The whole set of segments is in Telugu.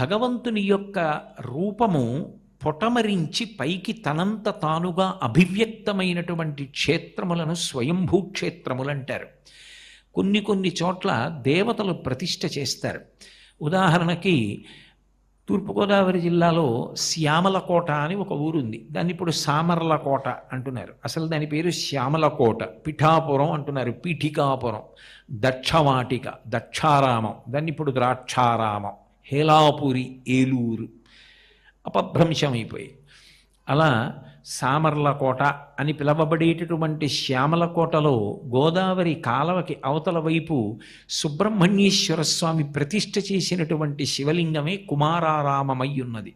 భగవంతుని యొక్క రూపము పొటమరించి పైకి తనంత తానుగా అభివ్యక్తమైనటువంటి క్షేత్రములను స్వయంభూ క్షేత్రములు అంటారు. కొన్ని కొన్ని చోట్ల దేవతలు ప్రతిష్ఠ చేస్తారు. ఉదాహరణకి తూర్పుగోదావరి జిల్లాలో శ్యామలకోట అని ఒక ఊరుంది. దాన్ని ఇప్పుడు సామర్లకోట అంటున్నారు. అసలు దాని పేరు శ్యామలకోట. పిఠాపురం అంటున్నారు, పీఠికాపురం. దక్షవాటిక, దక్షారామం, దాన్ని ఇప్పుడు ద్రాక్షారామం. హేలాపురి, ఏలూరు అపభ్రంశమైపోయి. అలా సామర్లకోట అని పిలవబడేటటువంటి శ్యామలకోటలో గోదావరి కాలవకి అవతల వైపు సుబ్రహ్మణ్యేశ్వర స్వామి ప్రతిష్ఠ చేసినటువంటి శివలింగమే కుమారారామమై ఉన్నది.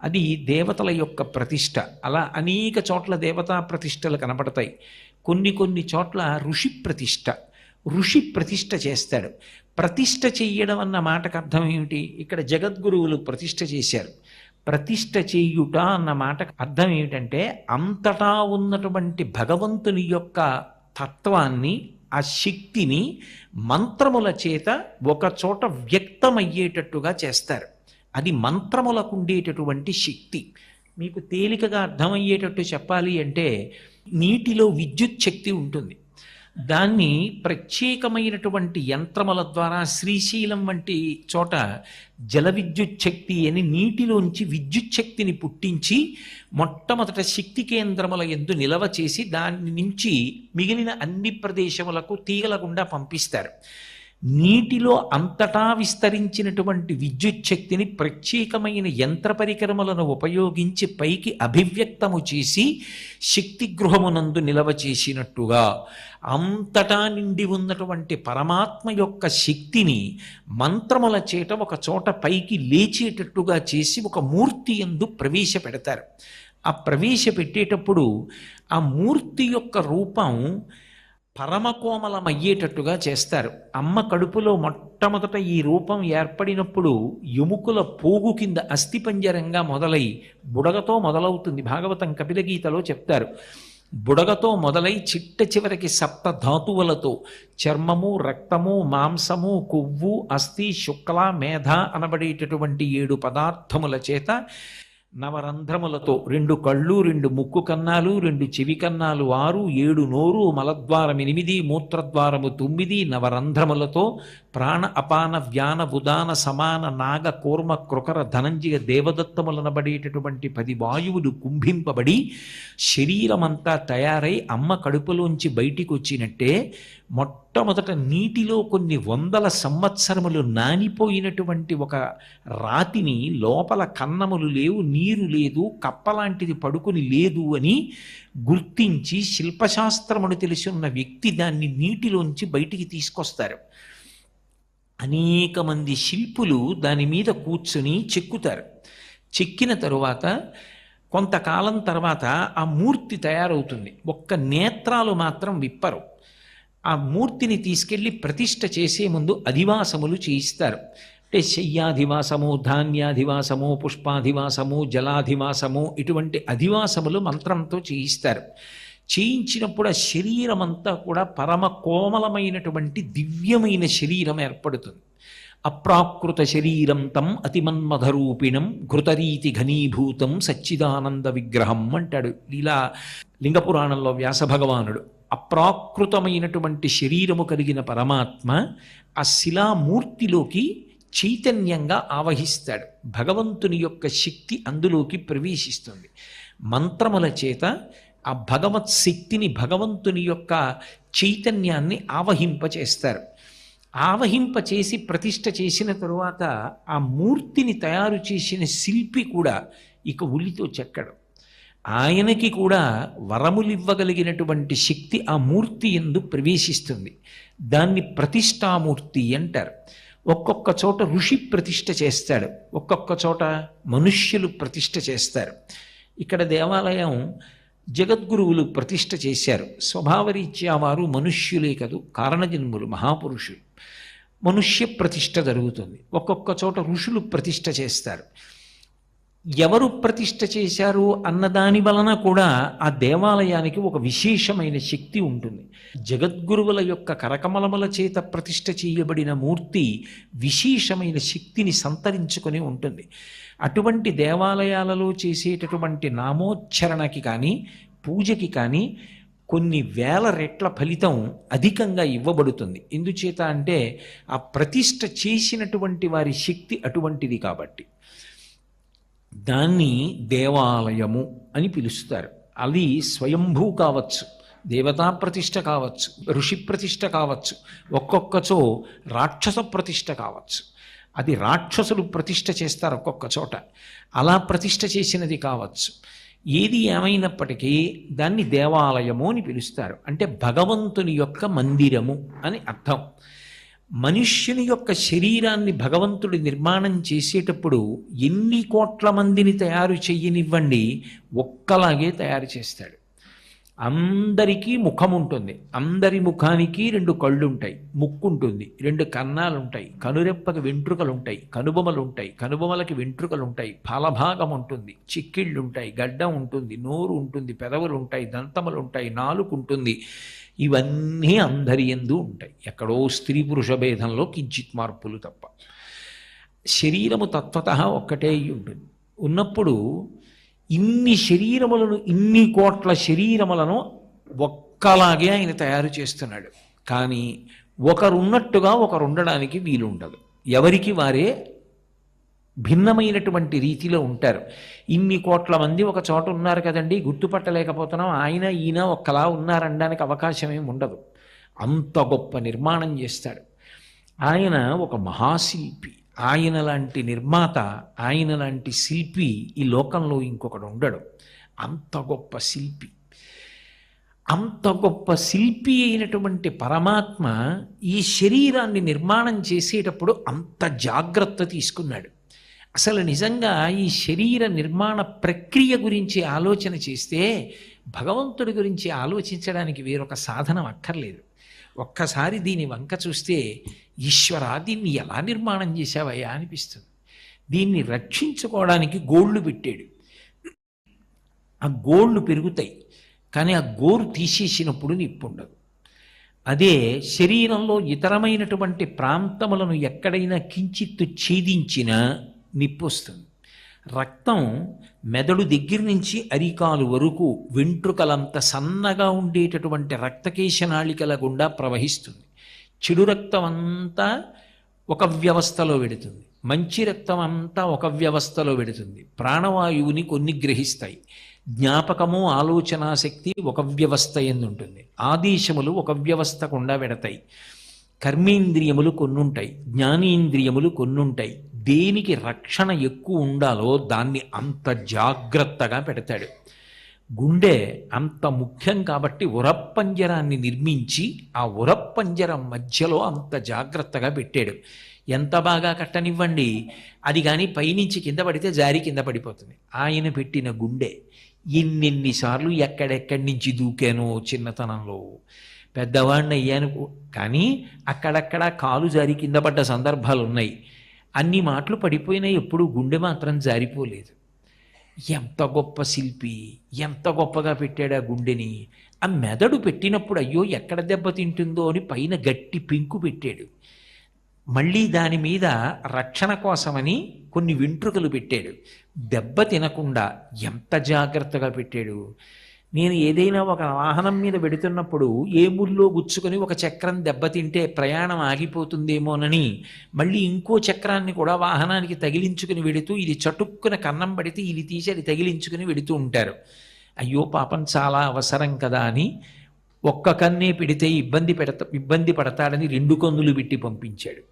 అది దేవతల యొక్క ప్రతిష్ఠ. అలా అనేక చోట్ల దేవతా ప్రతిష్టలు కనపడతాయి. కొన్ని కొన్ని చోట్ల ఋషి ప్రతిష్ఠ. ఋషి ప్రతిష్ఠ చేస్తాడు. ప్రతిష్ఠ చెయ్యడం అన్న మాటకు అర్థం ఏమిటి? ఇక్కడ జగద్గురువులు ప్రతిష్ఠ చేశారు. ప్రతిష్ఠ చేయుట అన్న మాటకు అర్థం ఏమిటంటే అంతటా ఉన్నటువంటి భగవంతుని యొక్క తత్వాన్ని, ఆ శక్తిని మంత్రముల చేత ఒక చోట వ్యక్తమయ్యేటట్టుగా చేస్తారు. అది మంత్రములకు ఉండేటటువంటి శక్తి. మీకు తేలికగా అర్థమయ్యేటట్టు చెప్పాలి అంటే, నీటిలో విద్యుత్ శక్తి ఉంటుంది. దాన్ని ప్రత్యేకమైనటువంటి యంత్రముల ద్వారా శ్రీశైలం వంటి చోట జల విద్యుత్ శక్తి అని నీటిలోంచి విద్యుత్ శక్తిని పుట్టించి మొట్టమొదట శక్తి కేంద్రముల యందు నిలవ చేసి దాని నుంచి మిగిలిన అన్ని ప్రదేశములకు తీగల గుండా పంపిస్తారు. నీటిలో అంతటా విస్తరించినటువంటి విద్యుత్ శక్తిని ప్రత్యేకమైన యంత్ర పరికరములను ఉపయోగించి పైకి అభివ్యక్తము చేసి శక్తి గృహమునందు నిలవ చేసినట్టుగా అంతటా నిండి ఉన్నటువంటి పరమాత్మ యొక్క శక్తిని మంత్రముల చేత ఒక చోట పైకి లేచేటట్టుగా చేసి ఒక మూర్తి యందు ప్రవేశపెడతారు. ఆ ప్రవేశపెట్టేటప్పుడు ఆ మూర్తి యొక్క రూపం పరమకోమలమయ్యేటట్టుగా చేస్తారు. అమ్మ కడుపులో మొట్టమొదట ఈ రూపం ఏర్పడినప్పుడు ఎముకల పోగు కింద అస్థిపంజరంగా మొదలై బుడగతో మొదలవుతుంది. భాగవతం కపిలగీతలో చెప్తారు. బుడగతో మొదలై చిట్ట చివరికి సప్త ధాతువులతో చర్మము, రక్తము, మాంసము, కొవ్వు, అస్థి, శుక్ల, మేధ అనబడేటటువంటి 7 పదార్థముల చేత నవరంధ్రములతో 2 కళ్ళు, 2 ముక్కు కన్నాలు, 2 చెవి కన్నాలు 6, 7 నోరు, మలద్వారం 8, మూత్రద్వారము 9, నవరంధ్రములతో ప్రాణ అపాన వ్యాన ఉదాన సమాన నాగ కూర్మ కృకర ధనంజయ దేవదత్తములనబడేటటువంటి 10 వాయువులు కుంభింపబడి శరీరమంతా తయారై అమ్మ కడుపులోంచి బయటికి వచ్చినట్టే మొట్టమొదట నీటిలో కొన్ని 100 సంవత్సరములు నానిపోయినటువంటి ఒక రాతిని, లోపల కన్నములు లేవు, నీరు లేదు, కప్పలాంటిది పడుకుని లేదు అని గుర్తించి శిల్పశాస్త్రమును తెలిసి ఉన్న వ్యక్తి దాన్ని నీటిలోంచి బయటికి తీసుకొస్తారు. అనేక మంది శిల్పులు దాని మీద కూర్చుని చెక్కుతారు. చెక్కిన తరువాత కొంతకాలం తర్వాత ఆ మూర్తి తయారవుతుంది. ఒక్క నేత్రాలు మాత్రం విప్పరు. ఆ మూర్తిని తీసుకెళ్ళి ప్రతిష్ఠ చేసే ముందు అధివాసములు చేయిస్తారు. అంటే శయ్యాధివాసము, ధాన్యాధివాసము, పుష్పాధివాసము, జలాధివాసము, ఇటువంటి అధివాసములు మంత్రంతో చేయిస్తారు. చేయించినప్పుడు ఆ శరీరం అంతా కూడా పరమ కోమలమైనటువంటి దివ్యమైన శరీరం ఏర్పడుతుంది. అప్రాకృత శరీరం తం అతిమన్మధరూపిణం ఘృతరీతి ఘనీభూతం సచ్చిదానంద విగ్రహం అంటాడు లీలా లింగపురాణంలో వ్యాస భగవానుడు. అప్రాకృతమైనటువంటి శరీరము కలిగిన పరమాత్మ ఆ శిలామూర్తిలోకి చైతన్యంగా ఆవహిస్తాడు. భగవంతుని యొక్క శక్తి అందులోకి ప్రవేశిస్తుంది. మంత్రముల చేత ఆ భగవత్ శక్తిని, భగవంతుని యొక్క చైతన్యాన్ని ఆవహింపచేస్తారు. ఆవహింపచేసి ప్రతిష్ఠ చేసిన తరువాత ఆ మూర్తిని తయారు చేసిన శిల్పి కూడా ఇక ఉలితో చెక్కడు. ఆయనకి కూడా వరములివ్వగలిగినటువంటి శక్తి ఆ మూర్తి యందు ప్రవేశిస్తుంది. దాన్ని ప్రతిష్టామూర్తి అంటారు. ఒక్కొక్క చోట ఋషి ప్రతిష్ఠ చేస్తాడు, ఒక్కొక్క చోట మనుష్యులు ప్రతిష్ఠ చేస్తారు. ఇక్కడ దేవాలయం జగద్గురువులు ప్రతిష్ఠ చేశారు. స్వభావరీత్యా వారు మనుష్యులే కదూ, కారణజన్ములు, మహాపురుషులు. మనుష్య ప్రతిష్ఠ జరుగుతుంది. ఒక్కొక్క చోట ఋషులు ప్రతిష్ఠ చేస్తారు. ఎవరు ప్రతిష్ఠ చేశారు అన్నదాని వలన కూడా ఆ దేవాలయానికి ఒక విశేషమైన శక్తి ఉంటుంది. జగద్గురువుల యొక్క కరకమలముల చేత ప్రతిష్ఠ చేయబడిన మూర్తి విశేషమైన శక్తిని సంతరించుకొని ఉంటుంది. అటువంటి దేవాలయాలలో చేసేటటువంటి నామోచ్చరణకి కానీ పూజకి కానీ కొన్ని వేల రెట్ల ఫలితం అధికంగా ఇవ్వబడుతుంది. ఎందుచేత అంటే ఆ ప్రతిష్ఠ చేసినటువంటి వారి శక్తి అటువంటిది కాబట్టి దాన్ని దేవాలయము అని పిలుస్తారు. అది స్వయంభూ కావచ్చు, దేవతా ప్రతిష్ఠ కావచ్చు, ఋషి ప్రతిష్ఠ కావచ్చు, ఒక్కొక్కచో రాక్షస ప్రతిష్ఠ కావచ్చు. అది రాక్షసులు ప్రతిష్ఠ చేస్తారు ఒక్కొక్క చోట, అలా ప్రతిష్ఠ చేసినది కావచ్చు. ఏది ఏమైనప్పటికీ దాన్ని దేవాలయము అని పిలుస్తారు. అంటే భగవంతుని యొక్క మందిరము అని అర్థం. మనుష్యుని యొక్క శరీరాన్ని భగవంతుడి నిర్మాణం చేసేటప్పుడు ఎన్ని కోట్ల మందిని తయారు చెయ్యనివ్వండి, ఒక్కలాగే తయారు చేస్తాడు. అందరికీ ముఖం ఉంటుంది, అందరి ముఖానికి 2 కళ్ళు ఉంటాయి, ముక్కు ఉంటుంది, 2 కన్నాలు ఉంటాయి, కనురెప్పకి వెంట్రుకలు ఉంటాయి, కనుబొమలు ఉంటాయి, కనుబొమలకి వెంట్రుకలు ఉంటాయి, ఫలభాగం ఉంటుంది, చిక్కిళ్ళు ఉంటాయి, గడ్డం ఉంటుంది, నోరు ఉంటుంది, పెదవులు ఉంటాయి, దంతములు ఉంటాయి, నాలుక ఉంటుంది. ఇవన్నీ అందరి యందు ఉంటాయి. ఎక్కడో స్త్రీ పురుష భేదంలో కించిత్ మార్పులు తప్ప. శరీరము తత్వతః ఒక్కటే అయి ఉంటుంది. ఉన్నప్పుడు ఇన్ని శరీరములను, ఇన్ని కోట్ల శరీరములను ఒక్కలాగే ఆయన తయారు చేస్తున్నాడు. కానీ ఒకరున్నట్టుగా ఒకరు ఉండడానికి వీలుండదు. ఎవరికి వారే భిన్నమైనటువంటి రీతిలో ఉంటారు. ఇన్ని కోట్ల మంది ఒక చోట ఉన్నారు కదండి, గుర్తుపట్టలేకపోతున్నాం, ఆయన ఈయన ఒక్కలా ఉన్నారనడానికి అవకాశం ఏమి ఉండదు. అంత గొప్ప నిర్మాణం చేస్తాడు ఆయన. ఒక మహాశిల్పి ఆయన. లాంటి నిర్మాత, ఆయన లాంటి శిల్పి ఈ లోకంలో ఇంకొకడు ఉండడు. అంత గొప్ప శిల్పి. అంత గొప్ప శిల్పి అయినటువంటి పరమాత్మ ఈ శరీరాన్ని నిర్మాణం చేసేటప్పుడు అంత జాగ్రత్త తీసుకున్నాడు. అసలు నిజంగా ఈ శరీర నిర్మాణ ప్రక్రియ గురించి ఆలోచన చేస్తే భగవంతుడి గురించి ఆలోచించడానికి వేరొక సాధనం అక్కర్లేదు. ఒక్కసారి దీని వంక చూస్తే ఈశ్వరా, దీన్ని ఎలా నిర్మాణం చేశావయ్యా అనిపిస్తుంది. దీన్ని రక్షించుకోవడానికి గోళ్ళు పెట్టాడు. ఆ గోళ్ళు పెరుగుతాయి, కానీ ఆ గోరు తీసేసినప్పుడు నిప్పు ఉండదు. అదే శరీరంలో ఇతరమైనటువంటి ప్రాంతములను ఎక్కడైనా కించిత్తు ఛేదించినా నిప్పు వస్తుంది. రక్తం మెదడు దగ్గర నుంచి అరికాలు వరకు వెంట్రుకలంత సన్నగా ఉండేటటువంటి రక్తకేశనాళికల గుండా ప్రవహిస్తుంది. చెడు రక్తం అంతా ఒక వ్యవస్థలో వెడుతుంది, మంచి రక్తం అంతా ఒక వ్యవస్థలో వెడుతుంది. ప్రాణవాయువుని కొన్ని గ్రహిస్తాయి. జ్ఞాపకము, ఆలోచనా శక్తి ఒక వ్యవస్థ ఎందు ఉంటుంది. ఆదేశములు ఒక వ్యవస్థ గుండా వెడతాయి. కర్మేంద్రియములు కొన్నుంటాయి, జ్ఞానేంద్రియములు కొన్నుంటాయి. దేనికి రక్షణ ఎక్కువ ఉండాలో దాన్ని అంత జాగ్రత్తగా పెడతాడు. గుండె అంత ముఖ్యం కాబట్టి ఉరప్పంజరాన్ని నిర్మించి ఆ ఉరప్పంజరం మధ్యలో అంత జాగ్రత్తగా పెట్టాడు. ఎంత బాగా కట్టనివ్వండి, అది కానీ పైనుంచి కింద పడితే జారి కింద పడిపోతుంది. ఆయన పెట్టిన గుండె ఎన్నెన్నిసార్లు ఎక్కడెక్కడి నుంచి దూకానో చిన్నతనంలో. పెద్దవాడిని అయ్యాను కానీ అక్కడక్కడ కాలు జారి కింద పడ్డ సందర్భాలు ఉన్నాయి. అన్ని మాటలు పడిపోయినాయి, ఎప్పుడు గుండె మాత్రం జారిపోలేదు. ఎంత గొప్ప శిల్పి, ఎంత గొప్పగా పెట్టాడు ఆ గుండెని. ఆ మెదడు పెట్టినప్పుడు అయ్యో ఎక్కడ దెబ్బతింటుందో అని పైన గట్టి పెంకు పెట్టాడు. మళ్ళీ దాని మీద రక్షణ కోసమని కొన్ని వెంట్రుకలు పెట్టాడు. దెబ్బ తినకుండా ఎంత జాగ్రత్తగా పెట్టాడు. నేను ఏదైనా ఒక వాహనం మీద వెడుతున్నప్పుడు ఏ ముల్లో గుచ్చుకొని ఒక చక్రం దెబ్బతింటే ప్రయాణం ఆగిపోతుందేమోనని మళ్ళీ ఇంకో చక్రాన్ని కూడా వాహనానికి తగిలించుకుని వెడుతూ ఇది చటుక్కున కన్నం పడితే ఇది తీసి అది తగిలించుకుని వెడుతూ ఉంటారు. అయ్యో పాపం చాలా అవసరం కదా అని ఒక్క కన్నే పెడితే ఇబ్బంది పడతాడని 2 కన్నులు పెట్టి పంపించాడు.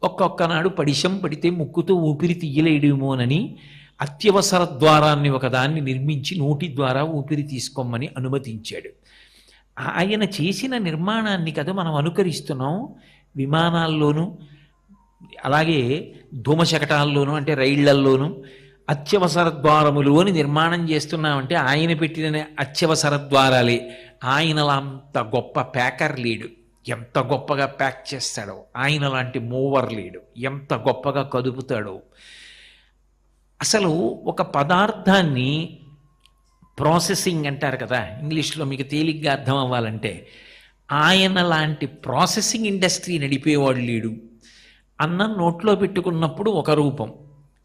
ఒక్కొక్కనాడు పడిశం పడితే ముక్కుతో ఊపిరి తీయలేడేమోనని అత్యవసర ద్వారాన్ని ఒకదాన్ని నిర్మించి నోటి ద్వారా ఊపిరి తీసుకోమని అనుమతించాడు. ఆయన చేసిన నిర్మాణాన్ని కదా మనం అనుకరిస్తున్నాం. విమానాల్లోనూ అలాగే ధూమశకటాల్లోనూ అంటే రైళ్లల్లోనూ అత్యవసర ద్వారములు అని నిర్మాణం చేస్తున్నామంటే ఆయన పెట్టిన అత్యవసర ద్వారాలే. ఆయనలా అంత గొప్ప ప్యాకర్ లేడు, ఎంత గొప్పగా ప్యాక్ చేస్తాడో. ఆయన లాంటి మూవర్ లేడు, ఎంత గొప్పగా కదుపుతాడో. అసలు ఒక పదార్థాన్ని ప్రాసెసింగ్ అంటారు కదా ఇంగ్లీష్లో, మీకు తేలిగ్గా అర్థం అవ్వాలంటే, ఆయన లాంటి ప్రాసెసింగ్ ఇండస్ట్రీ నడిపేవాడు లేడు. అన్నం నోట్లో పెట్టుకున్నప్పుడు ఒక రూపం,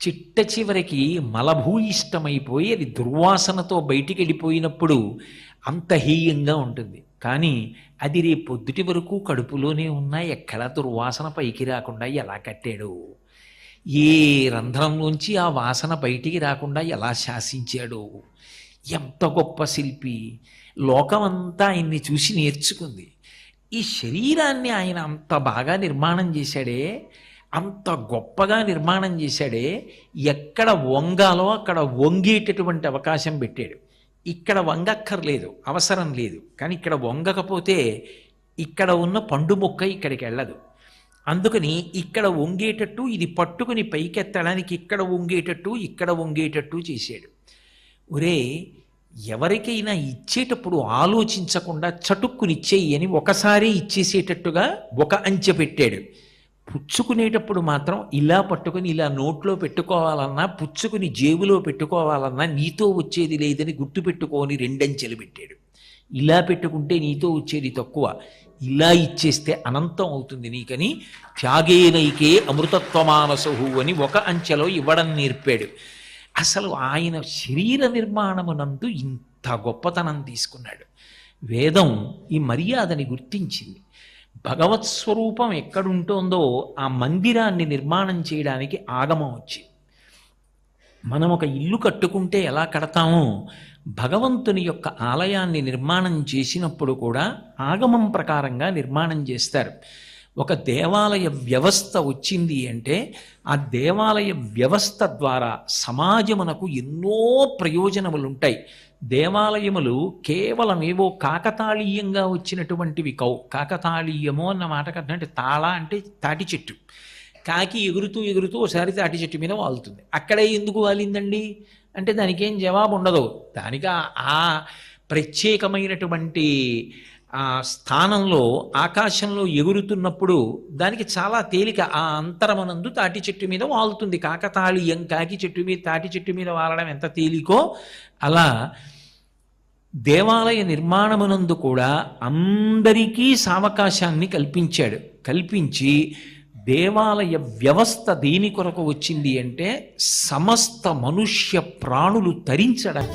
చిట్ట చివరికి మలభూయిష్టమైపోయి అది దుర్వాసనతో బయటికి వెళ్ళిపోయినప్పుడు అంత హీయంగా ఉంటుంది. కానీ అది రేపు పొద్దుటి వరకు కడుపులోనే ఉన్నా ఎక్కడా దుర్వాసన పైకి రాకుండా ఎలా కట్టాడు, ఏ రంధ్రంలోంచి ఆ వాసన బయటికి రాకుండా ఎలా శాసించాడు, ఎంత గొప్ప శిల్పి. లోకమంతా ఆయన్ని చూసి నేర్చుకుంది. ఈ శరీరాన్ని ఆయన అంత బాగా నిర్మాణం చేశాడే, అంత గొప్పగా నిర్మాణం చేశాడే, ఎక్కడ వంగాలో అక్కడ వంగేటటువంటి అవకాశం పెట్టాడు. ఇక్కడ వంగక్కర్లేదు, అవసరం లేదు. కానీ ఇక్కడ వంగకపోతే ఇక్కడ ఉన్న పండు మొక్క ఇక్కడికి వెళ్ళదు. అందుకని ఇక్కడ వంగేటట్టు, ఇది పట్టుకుని పైకెత్తడానికి ఇక్కడ వంగేటట్టు, ఇక్కడ వంగేటట్టు చేశాడు. ఒరే, ఎవరికైనా ఇచ్చేటప్పుడు ఆలోచించకుండా చటుక్కునిచ్చేయి అని ఒకసారి ఇచ్చేసేటట్టుగా ఒక అంచె పెట్టాడు. పుచ్చుకునేటప్పుడు మాత్రం ఇలా పట్టుకుని ఇలా నోట్లో పెట్టుకోవాలన్నా, పుచ్చుకుని జేబులో పెట్టుకోవాలన్నా నీతో వచ్చేది లేదని గుర్తుపెట్టుకొని రెండంచెలు పెట్టాడు. ఇలా పెట్టుకుంటే నీతో వచ్చేది తక్కువ, ఇలా ఇచ్చేస్తే అనంతం అవుతుంది నీకని త్యాగేనైకే అమృతత్వమానసహు అని ఒక అంచెలో ఇవ్వడం నేర్పాడు. అసలు ఆయన శరీర నిర్మాణమునందు ఇంత గొప్పతనం తీసుకున్నాడు. వేదం ఈ మర్యాదని గుర్తించింది. భగవత్ స్వరూపం ఎక్కడుంటోందో ఆ మందిరాన్ని నిర్మాణం చేయడానికి ఆగమం వచ్చింది. మనం ఒక ఇల్లు కట్టుకుంటే ఎలా కడతామో, భగవంతుని యొక్క ఆలయాన్ని నిర్మాణం చేసినప్పుడు కూడా ఆగమం ప్రకారంగా నిర్మాణం చేస్తారు. ఒక దేవాలయ వ్యవస్థ వచ్చింది అంటే ఆ దేవాలయ వ్యవస్థ ద్వారా సమాజమునకు ఎన్నో ప్రయోజనములు ఉంటాయి. దేవాలయములు కేవలం ఏవో కాకతాళీయంగా వచ్చినటువంటివి కావు. కాకతాళీయము అన్న మాటకు అంటే తాళ అంటే తాటి చెట్టు. కాకి ఎగురుతూ ఎగురుతూ ఒకసారి తాటి చెట్టు మీద వాలుతుంది. అక్కడే ఎందుకు వాలిందండి అంటే దానికి ఏం జవాబు ఉండదు. దానికి ఆ ప్రత్యేకమైనటువంటి ఆ స్థానంలో ఆకాశంలో ఎగురుతున్నప్పుడు దానికి చాలా తేలిక ఆ అంతరమనందు తాటి చెట్టు మీద వాలుతుంది. కాకతాళీయం కాకి చెట్టు మీద తాటి చెట్టు మీద వాలడం ఎంత తేలికో అలా దేవాలయ నిర్మాణమునందు కూడా అందరికీ సావకాశాన్ని కల్పించాడు. కల్పించి దేవాలయ వ్యవస్థ దేని కొరకు వచ్చింది అంటే సమస్త మనుష్య ప్రాణులు తరించడం.